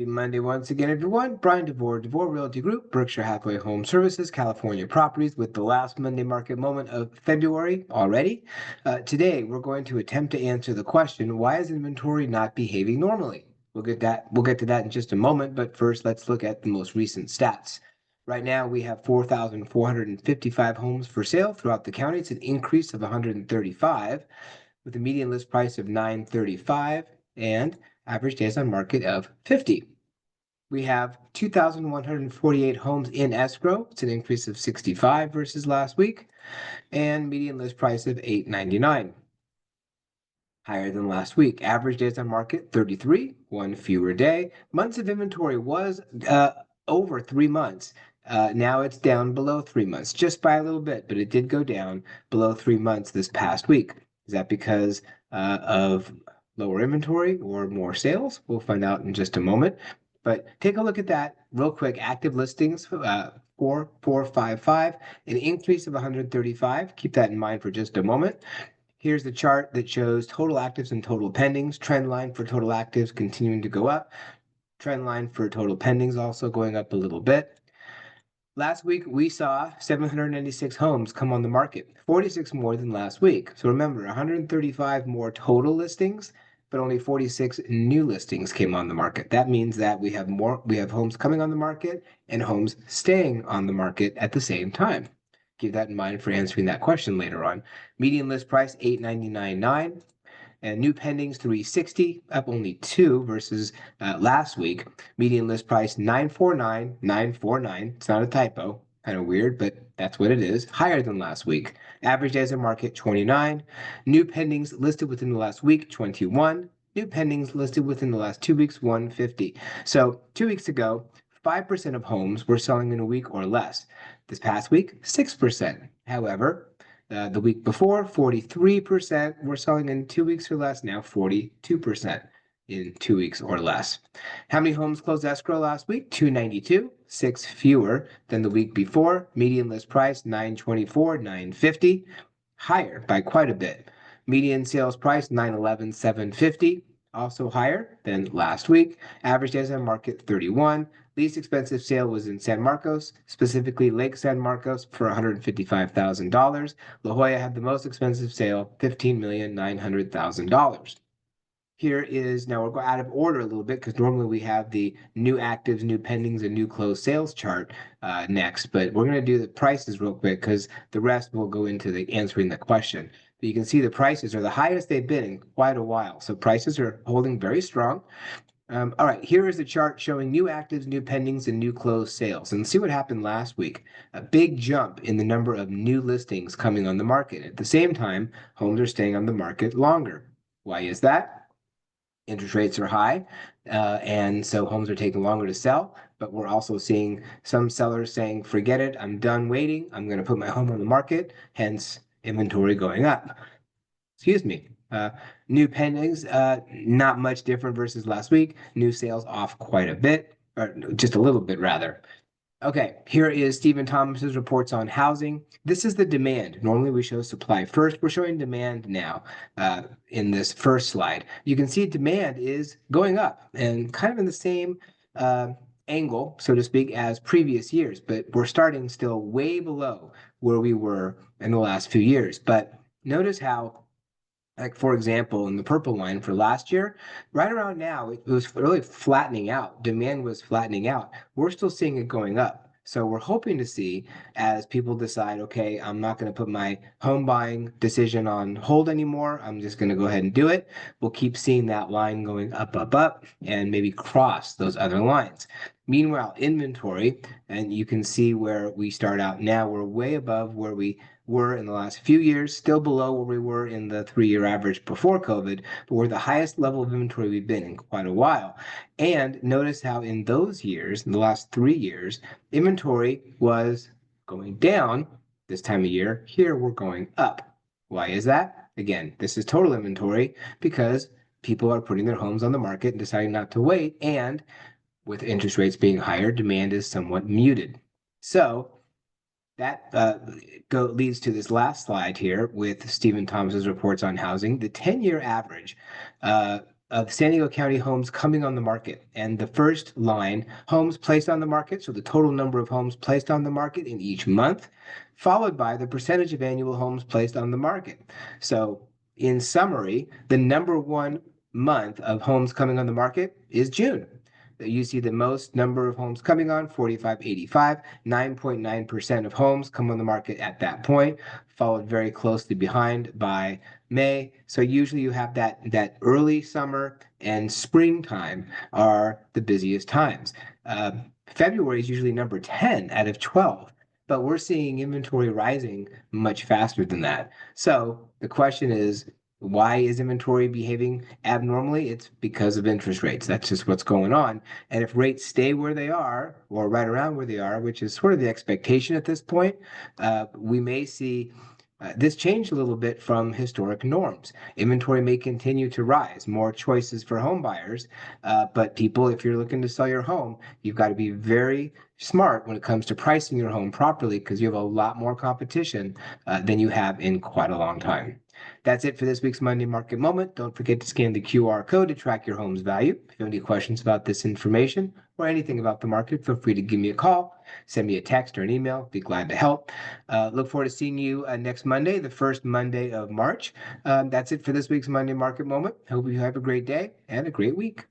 Happy Monday once again, everyone. Bryan Devore, Devore Realty Group, Berkshire Hathaway Home Services, California Properties, with the last Monday market moment of February already. Today, we're going to attempt to answer the question, why is inventory not behaving normally? We'll get to that in just a moment, but first, let's look at the most recent stats. Right now, we have 4,455 homes for sale throughout the county. It's an increase of 135, with a median list price of $935 and average days on market of 50. We have 2,148 homes in escrow. It's an increase of 65 versus last week, and median list price of $899, higher than last week. Average days on market 33, one fewer day. Months of inventory was over 3 months. Now it's down below 3 months, just by a little bit, but it did go down below 3 months this past week. Is that because of lower inventory or more sales? We'll find out in just a moment. But take a look at that real quick. Active listings, 4,455, an increase of 135. Keep that in mind for just a moment. Here's the chart that shows total actives and total pendings. Trend line for total actives continuing to go up. Trend line for total pendings also going up a little bit. Last week, we saw 796 homes come on the market, 46 more than last week. So remember, 135 more total listings, but only 46 new listings came on the market. That means that we have homes coming on the market and homes staying on the market at the same time. Keep that in mind for answering that question later on. Median list price $899.9, and new pendings 360, up only 2 versus last week. Median list price $949.949. It's not a typo. Kind of weird, but that's what it is. Higher than last week. Average days on market 29. New pendings listed within the last week 21. New pendings listed within the last 2 weeks 150. So 2 weeks ago, 5% of homes were selling in a week or less. This past week, 6%. However, the week before, 43% were selling in 2 weeks or less. Now 42% in 2 weeks or less. How many homes closed escrow last week? 292, 6 fewer than the week before. Median list price $924, $950, higher by quite a bit. Median sales price $911, $750, also higher than last week. Average days on market 31. Least expensive sale was in San Marcos, specifically Lake San Marcos, for $155,000. La Jolla had the most expensive sale, $15,900,000. Here is, now we'll go out of order a little bit because normally we have the new actives, new pendings, and new closed sales chart next, but we're going to do the prices real quick because the rest will go into the answering the question. But you can see the prices are the highest they've been in quite a while. So prices are holding very strong. All right, here is the chart showing new actives, new pendings, and new closed sales. And see what happened last week. A big jump in the number of new listings coming on the market. At the same time, homes are staying on the market longer. Why is that? Interest rates are high, and so homes are taking longer to sell. But we're also seeing some sellers saying, forget it, I'm done waiting. I'm going to put my home on the market, hence inventory going up. Excuse me. New pendings, not much different versus last week. New sales off quite a bit, or just a little bit rather. Okay, here is Stephen Thomas's reports on housing. This is the demand. Normally we show supply first. We're showing demand now in this first slide. You can see demand is going up and kind of in the same angle, so to speak, as previous years, but we're starting still way below where we were in the last few years. But notice how, like, for example, in the purple line for last year, right around now, it was really flattening out. Demand was flattening out. We're still seeing it going up. So we're hoping to see, as people decide, okay, I'm not going to put my home buying decision on hold anymore. I'm just going to go ahead and do it. We'll keep seeing that line going up, up, up, and maybe cross those other lines. Meanwhile, inventory, and you can see where we start out now, we're way above where we were in the last few years, still below where we were in the 3-year average before COVID, but we're the highest level of inventory we've been in quite a while. And notice how in those years, in the last 3 years, inventory was going down this time of year. Here we're going up. Why is that? Again, this is total inventory because people are putting their homes on the market and deciding not to wait. And with interest rates being higher, demand is somewhat muted. So that leads to this last slide here with Stephen Thomas's reports on housing. The 10-year average of San Diego County homes coming on the market. And the first line, homes placed on the market, so the total number of homes placed on the market in each month, followed by the percentage of annual homes placed on the market. So, in summary, the number one month of homes coming on the market is June. You see the most number of homes coming on, 4585, 9.9% of homes come on the market at that point, followed very closely behind by May. So usually you have that early summer and springtime are the busiest times. February is usually number 10 out of 12, but we're seeing inventory rising much faster than that. So the question is, why is inventory behaving abnormally? It's because of interest rates. That's just what's going on. And if rates stay where they are, or right around where they are, which is sort of the expectation at this point, we may see this change a little bit from historic norms. Inventory may continue to rise, more choices for home buyers, but people, if you're looking to sell your home, you've got to be very smart when it comes to pricing your home properly because you have a lot more competition than you have in quite a long time. That's it for this week's Monday Market Moment. Don't forget to scan the QR code to track your home's value. If you have any questions about this information or anything about the market, feel free to give me a call, send me a text or an email. Be glad to help. Look forward to seeing you next Monday, the first Monday of March. That's it for this week's Monday Market Moment. Hope you have a great day and a great week.